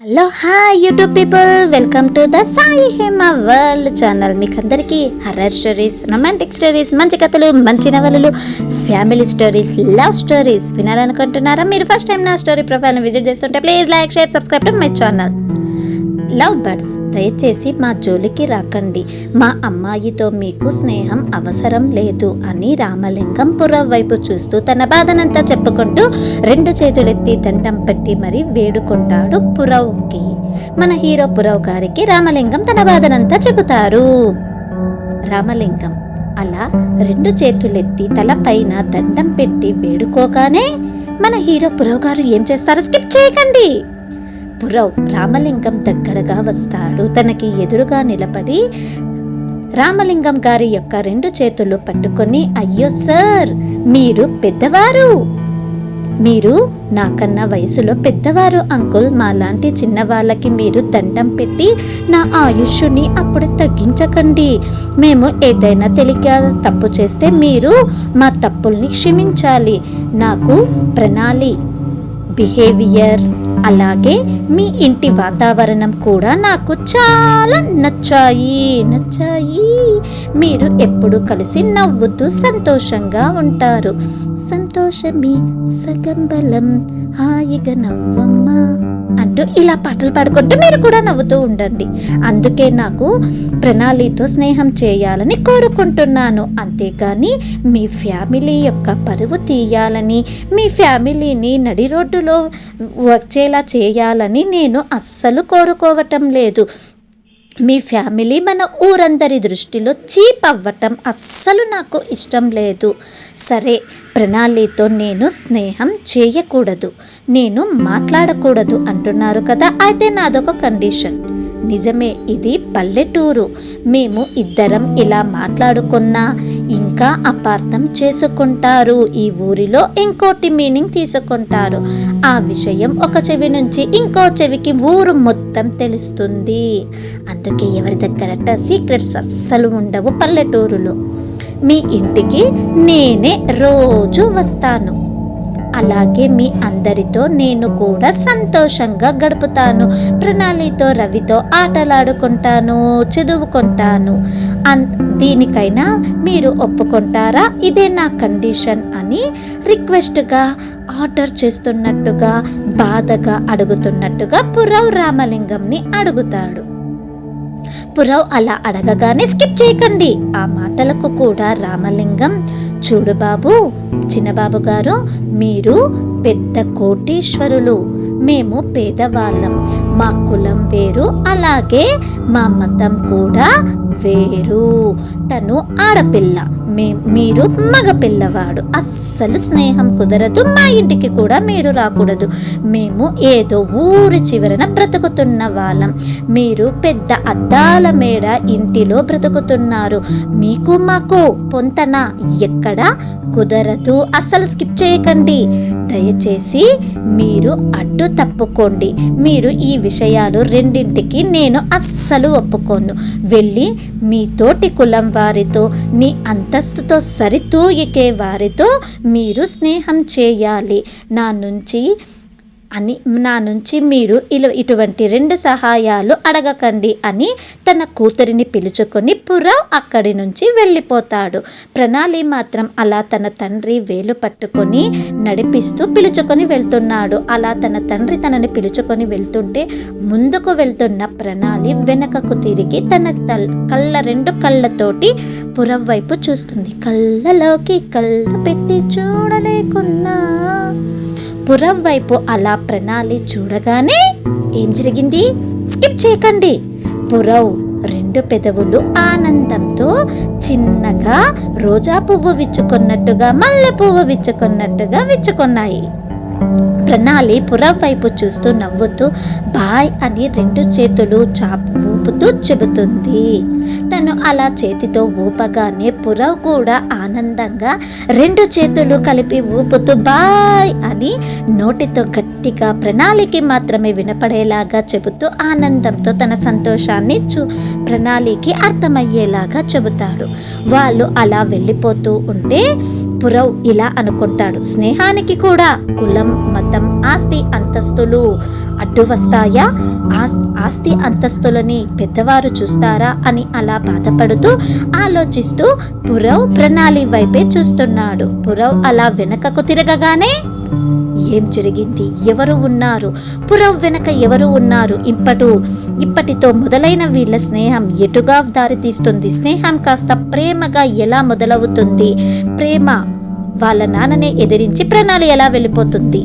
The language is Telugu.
Hello hi YouTube people, welcome to the Sai Hema world channel. మీకు అందరికీ హర్రర్ స్టోరీస్, రొమాంటిక్ స్టోరీస్, మంచి కథలు, మంచి నవలలు, ఫ్యామిలీ స్టోరీస్, లవ్ స్టోరీస్ వినాలనుకుంటున్నారా? మీరు ఫస్ట్ టైం నా స్టోరీ ప్రొఫైల్ని విజిట్ చేస్తుంటే please like, share, subscribe to my channel. Love birds, దయచేసి మా జోలికి రాకండి. మా అమ్మాయితో మీకు స్నేహం అవసరం లేదు అని రామలింగం పురవ్ వైపు చూస్తూ తన బాధనంతా చెప్పుకుంటూ రెండు చేతులెత్తి దండం పెట్టి మరీ వేడుకుంటాడు పురవ్కి. మన హీరో పురవ్ గారికి రామలింగం తన బాధనంతా చెబుతారు. రామలింగం అలా రెండు చేతులెత్తి తల పైన దండం పెట్టి వేడుకోగానే మన హీరో పురవ్ గారు ఏం చేస్తారో స్కిప్ చేయకండి. పురవ్ రామలింగం దగ్గరగా వస్తాడు. తనకి ఎదురుగా నిలబడి రామలింగం గారి యొక్క రెండు చేతులు పట్టుకొని, అయ్యో సార్, మీరు పెద్దవారు, మీరు నాకన్నా వయసులో పెద్దవారు అంకుల్. మాలాంటి చిన్నవాళ్ళకి మీరు దండం పెట్టి నా ఆయుష్ని అప్పుడు తగ్గించకండి. మేము ఏదైనా తెలియక తప్పు చేస్తే మీరు మా తప్పుల్ని క్షమించాలి. నాకు ప్రణాళి బిహేవియర్ అలాగే మీ ఇంటి వాతావరణం కూడా నాకు చాలా నచ్చాయి. మీరు ఎప్పుడు కలిసి నవ్వుతూ సంతోషంగా ఉంటారు. సంతోషమే సగం బలం, హాయిగా నవ్వమ్మా అంటూ ఇలా పాటలు పాడుకుంటూ మీరు కూడా నవ్వుతూ ఉండండి. అందుకే నాకు ప్రణాళితో స్నేహం చేయాలని కోరుకుంటున్నాను. అంతేగాని మీ ఫ్యామిలీ యొక్క పరువు తీయాలని, మీ ఫ్యామిలీని నడి రోడ్డులో వచ్చేలా చేయాలని నేను అస్సలు కోరుకోవటం లేదు. మీ ఫ్యామిలీ మన ఊరందరి దృష్టిలో చీప్ అవ్వటం అస్సలు నాకు ఇష్టం లేదు. సరే, ప్రణాళితో నేను స్నేహం చేయకూడదు, నేను మాట్లాడకూడదు అంటున్నారు కదా, అయితే నాదొక కండిషన్. నిజమే, ఇది పల్లెటూరు. మేము ఇద్దరం ఇలా మాట్లాడుకున్నా ఇంకా అపార్థం చేసుకుంటారు. ఈ ఊరిలో ఇంకోటి మీనింగ్ తీసుకుంటారు. ఆ విషయం ఒక చెవి నుంచి ఇంకో చెవికి ఊరు మొత్తం తెలుస్తుంది. అందుకే ఎవరి దగ్గరట సీక్రెట్స్ అస్సలు ఉండవు పల్లెటూరులో. మీ ఇంటికి నేనే రోజు వస్తాను. అలాగే మీ అందరితో నేను కూడా సంతోషంగా గడుపుతాను. ప్రణాళితో, రవితో ఆటలాడుకుంటాను, చదువుకుంటాను. దీనికైనా మీరు ఒప్పుకుంటారా? ఇదే నా కండిషన్ అని రిక్వెస్ట్గా, ఆర్డర్ చేస్తున్నట్టుగా, బాధగా అడుగుతున్నట్టుగా పురవ్ రామలింగంని అడుగుతాడు. పురవ్ అలా అడగగానే స్కిప్ చేయకండి. ఆ మాటలకు కూడా రామలింగం, చూడు బాబు, చిన్నబాబు గారు, మీరు పెద్ద కోటీశ్వరులు, మేము పేదవాళ్ళం. మా కులం వేరు, అలాగే మా మతం కూడా వేరు. తను ఆడపిల్ల, మీరు మగ పిల్లవాడు. అస్సలు స్నేహం కుదరదు. మా ఇంటికి కూడా మీరు రాకూడదు. మేము ఏదో ఊరి చివరన బ్రతుకుతున్న వాళ్ళం. మీరు పెద్ద అద్దాల మేడ ఇంటిలో బ్రతుకుతున్నారు. మీకు మాకు పొంతన ఎక్కడా కుదరదు. అస్సలు స్కిప్ చేయకండి. దయచేసి మీరు అడ్డు తప్పుకోండి. మీరు ఈ విషయాలు రెండింటికి నేను అస్సలు ఒప్పుకోను. వెళ్ళి మీ తోటి కులం వారితో, నీ అంతస్తుతో సరితూగికే వారితో మీరు స్నేహం చేయాలి. నా నుంచి మీరు ఇటువంటి రెండు సహాయాలు అడగకండి అని తన కూతురిని పిలుచుకొని పురవ్ అక్కడి నుంచి వెళ్ళిపోతాడు. ప్రణాళి మాత్రం అలా తన తండ్రి వేలు పట్టుకొని నడిపిస్తూ పిలుచుకొని వెళ్తున్నాడు. అలా తన తండ్రి తనని పిలుచుకొని వెళ్తుంటే ముందుకు వెళ్తున్న ప్రణాళి వెనకకు తిరిగి తన రెండు కళ్ళతోటి పురవ్ వైపు చూస్తుంది. కళ్ళలోకి కళ్ళ పెట్టి చూడలేకున్నా. పురవ్ వైపు అలా ప్రణాళి చూడగానే ఏం జరిగింది? స్కిప్ చేయకండి. పురవ్ రెండు పెదవులు ఆనందంతో చిన్నగా రోజా పువ్వు విచ్చుకున్నట్టుగా, మల్లె పువ్వు విచ్చుకున్నట్టుగా విచ్చుకున్నాయి. ప్రణాళి పురవ్ వైపు చూస్తూ నవ్వుతూ బాయ్ అని రెండు చేతులు ఊపుతూ చెబుతుంది. తను అలా చేతితో ఊపగానే పురవ్ కూడా ఆనందంగా రెండు చేతులు కలిపి ఊపుతూ బాయ్ అని నోటితో గట్టిగా ప్రణాళికి మాత్రమే వినపడేలాగా చెబుతూ ఆనందంతో తన సంతోషాన్ని ప్రణాళికి అర్థమయ్యేలాగా చెబుతాడు. వాళ్ళు అలా వెళ్ళిపోతూ ఉంటే పురవ్ ఇలా అనుకుంటాడు, స్నేహానికి కూడా కులం, మతం, ఆస్తి అంతస్తులు అడ్డు వస్తాయా? ఆస్తి అంతస్తులని పెద్దవారు చూస్తారా అని అలా బాధపడుతూ ఆలోచిస్తూ పురవ్ ప్రణాళి వైపే చూస్తున్నాడు. పురవ్ అలా వెనకకు తిరగగానే ఏం జరిగింది? ఎవరు ఉన్నారు? పురవ్ వెనక ఎవరు ఉన్నారు? ఇప్పటితో మొదలైన వీళ్ళ స్నేహం ఎటుగా దారితీస్తుంది? స్నేహం కాస్త ప్రేమగా ఎలా మొదలవుతుంది? ప్రేమ వాళ్ళ నాన్ననే ఎదిరించి ప్రణాళి ఎలా వెళ్ళిపోతుంది?